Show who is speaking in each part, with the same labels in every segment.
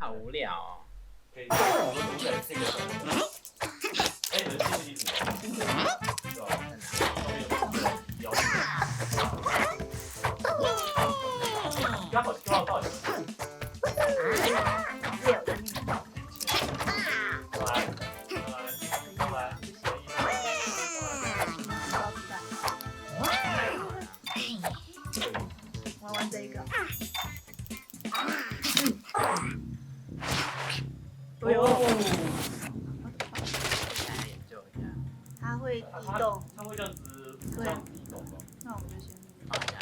Speaker 1: 好无聊哦。
Speaker 2: 可以，我读起来这个。哎，你们记不记得？对吧？标准。刚好到底。
Speaker 3: 玩玩这个。哎呦！
Speaker 1: 来研究一下。
Speaker 3: 它会移动。
Speaker 2: 它会这样子，这样子移动吗？
Speaker 3: 那我们就先
Speaker 1: 放一下。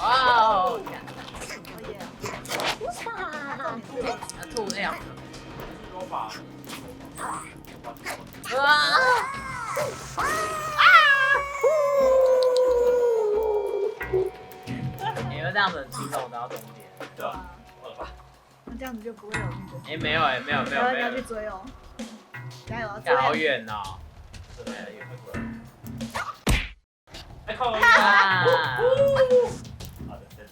Speaker 1: 哦，吐那样。
Speaker 2: 多把。
Speaker 1: 你们这样子很轻松到终点。
Speaker 2: 对吧？
Speaker 3: 那这样子就不会有那个。
Speaker 1: 哎，没有哎，没有。
Speaker 3: 你要去追哦！加油啊！
Speaker 1: 看好远哦。
Speaker 2: 真的也快过来。哎，靠！
Speaker 1: 啊！
Speaker 2: 好的，再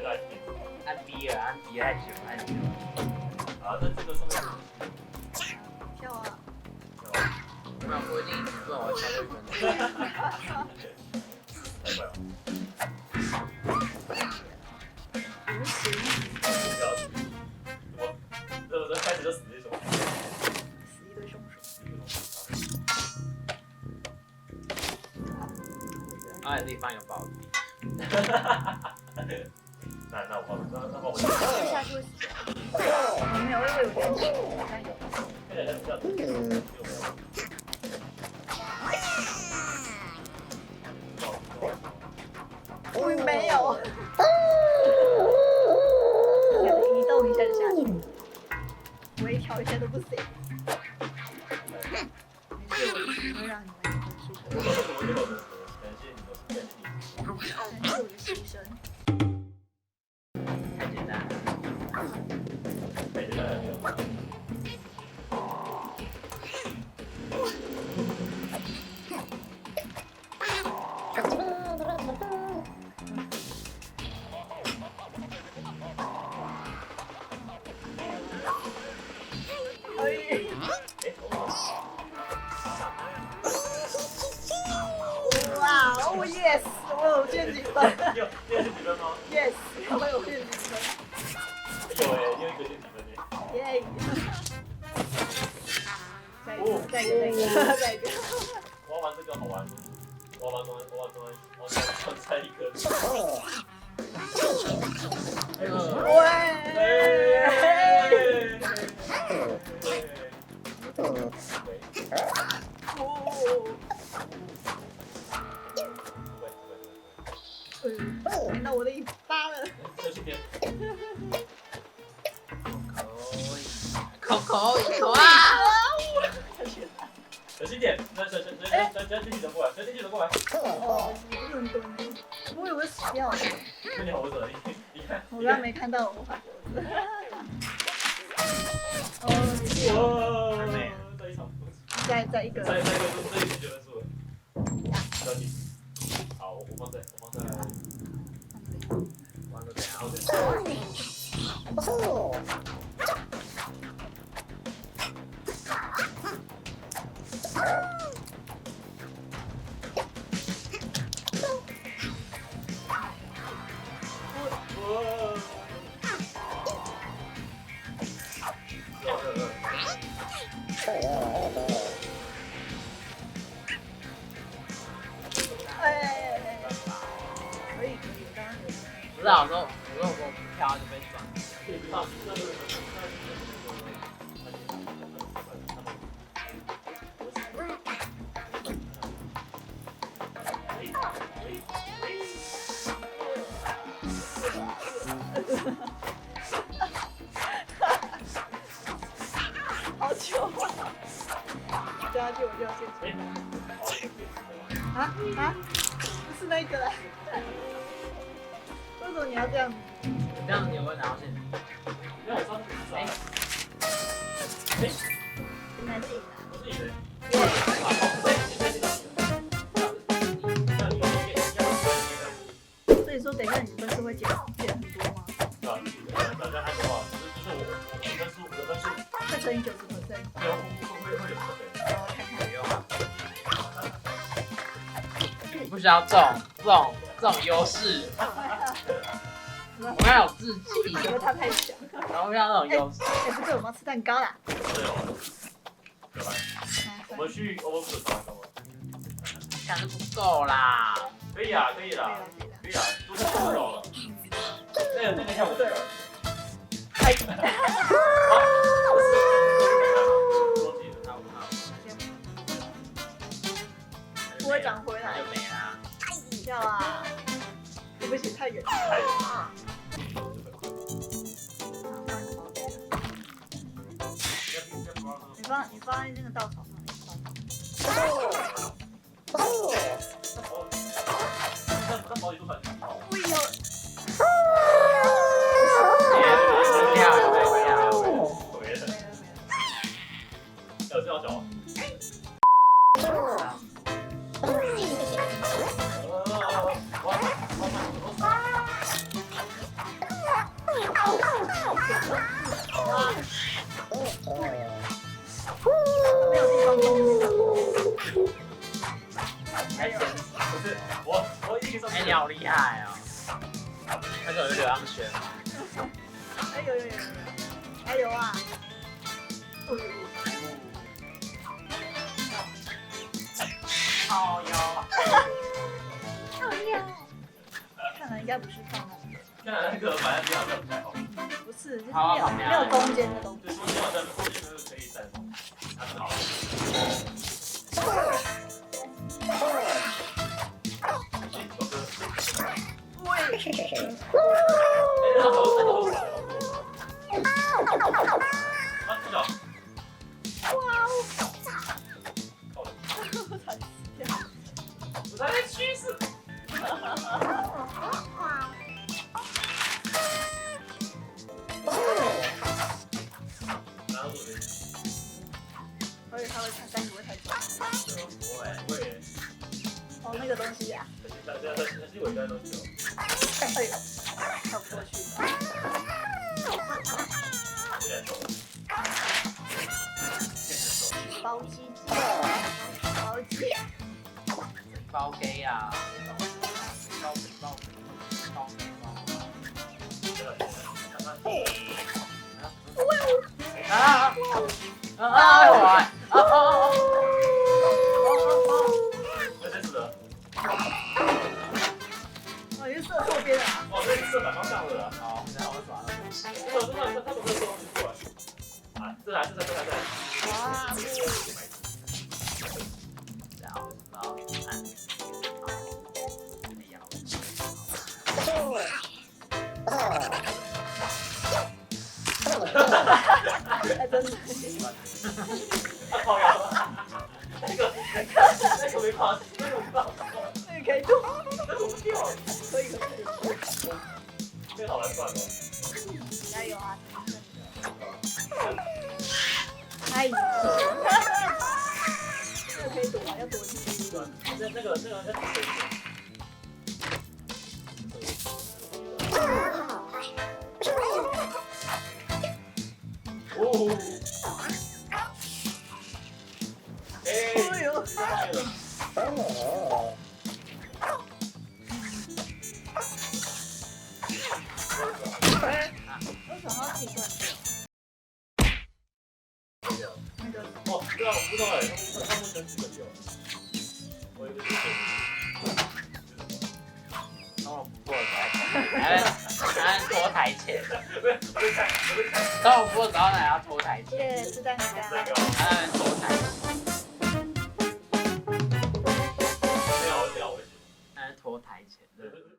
Speaker 2: 大一次。
Speaker 1: 按 B 了，按 B 太久，按久。
Speaker 2: 好，那这个上面。
Speaker 3: 跳啊！
Speaker 1: 不然我一定不然我跳过1分钟。
Speaker 2: 太快了。我开始就死这种。
Speaker 3: 死一堆凶手。
Speaker 1: 啊，地方有暴力。
Speaker 2: 那我
Speaker 3: 下去会死。没有，因为有点紧，但有。
Speaker 2: 看起来比较。
Speaker 3: 没有。移动一下就下去，微调一下都不行。没事，我不会让你们舒服。
Speaker 2: 感谢你的
Speaker 3: 牺牲。
Speaker 1: 太简单了。
Speaker 2: 太简单了。
Speaker 3: 哇哦 yes， 我有陷阱分。
Speaker 2: 你有陷阱分吗
Speaker 3: ？Yes， 我有陷阱分。
Speaker 2: 有哎，你有一个陷阱分哎。
Speaker 3: 耶！再一个。
Speaker 2: 我要玩这个好玩。我要再一个。
Speaker 3: 喂！看到我的尾巴了。
Speaker 1: 口啊！
Speaker 2: 小心点，小心点过来，小心点过来。
Speaker 3: 哦，不能蹲。我以为死掉了。
Speaker 2: 那你好稳的，你看。
Speaker 3: 我刚刚没看到我发脖子。
Speaker 2: 哇！这一场。
Speaker 3: 再一个。
Speaker 2: 再一个，这一点就结束了。小心。好，我放在。
Speaker 1: 玩个怎样？
Speaker 3: 可以，当然有。
Speaker 1: 不是啊，我说我不跳就被转。
Speaker 3: 好糗啊！加就我就要先啊，不是那个了。为什么你要这样子？
Speaker 1: 这样子你会拿到现金。
Speaker 2: 让我上去。
Speaker 3: 现在进来。
Speaker 2: 我自己的。
Speaker 3: 说等一下你分数会减很多吗？
Speaker 2: 对吧？大家看的话，就是我的分数
Speaker 3: 会乘以90%。
Speaker 2: 对，会有特别。
Speaker 3: 我看看。
Speaker 1: 没用啊。不需要这种优势，我们要有志气，
Speaker 3: 因为它太小。
Speaker 1: 然后要那种优势。
Speaker 3: 哎，不对，我们要吃蛋糕啦。
Speaker 2: 对哦。对吧？我们去 Overcook 找找。
Speaker 1: 但是不够啦。
Speaker 2: 可以啊，可以啦，可以啊，都是够了。那个像我的。
Speaker 3: 哎。不会长回来。
Speaker 1: 就没啦。
Speaker 3: 要啊。对不起，太远了。你放在那个稻草上面。
Speaker 2: 那毛衣都很好。
Speaker 3: 不有。
Speaker 2: 有这条脚。
Speaker 3: 没有地方动。
Speaker 2: 不是我一个
Speaker 1: 哎，你好厉害哦！那个有流浪轩吗？
Speaker 3: 哎有，还有啊。
Speaker 1: 好哟。
Speaker 3: 看来应该不是放那个。
Speaker 2: 看来那个反正比较不太好。
Speaker 3: 不是，就是没有中间的东西。
Speaker 2: 对，中间好像中间可以再弄，那很好。我在趋势。然后左边。
Speaker 3: 我以为他会看，但是不会太重。
Speaker 2: 不会。
Speaker 3: 哦，那个东西呀。
Speaker 2: 但是我应该都有。
Speaker 3: 哎呦，跳不过去。
Speaker 2: 有点重。
Speaker 3: 包鸡鸡，包鸡。
Speaker 1: 包给啊！
Speaker 2: 那真是的。
Speaker 3: 我又射错边了。
Speaker 2: 哦，这是射反方向的。
Speaker 1: 好，那我耍了。
Speaker 2: 他怎么射过来？啊，这来。
Speaker 3: 哇！
Speaker 1: 然后按。
Speaker 3: 哎，真的。
Speaker 2: 靠腰了。那个没跑，那个
Speaker 3: 可以动。
Speaker 2: 那个不掉。
Speaker 3: 可以。
Speaker 2: 这好难算哦。
Speaker 3: 加油啊！哎呀！这个可以躲啊，要躲进去。
Speaker 2: 那个要躲一点。哦。哎呦！
Speaker 3: 为什么要自己断掉？那个
Speaker 2: 哦，对啊，我不知道哎，他们能几个掉？我有个就是。
Speaker 1: 当我不过的时候，还拖台前。
Speaker 2: 我在看。
Speaker 1: 当我不过的时候，还要拖台前。
Speaker 3: 耶，吃蛋糕。
Speaker 1: 还要拖台前。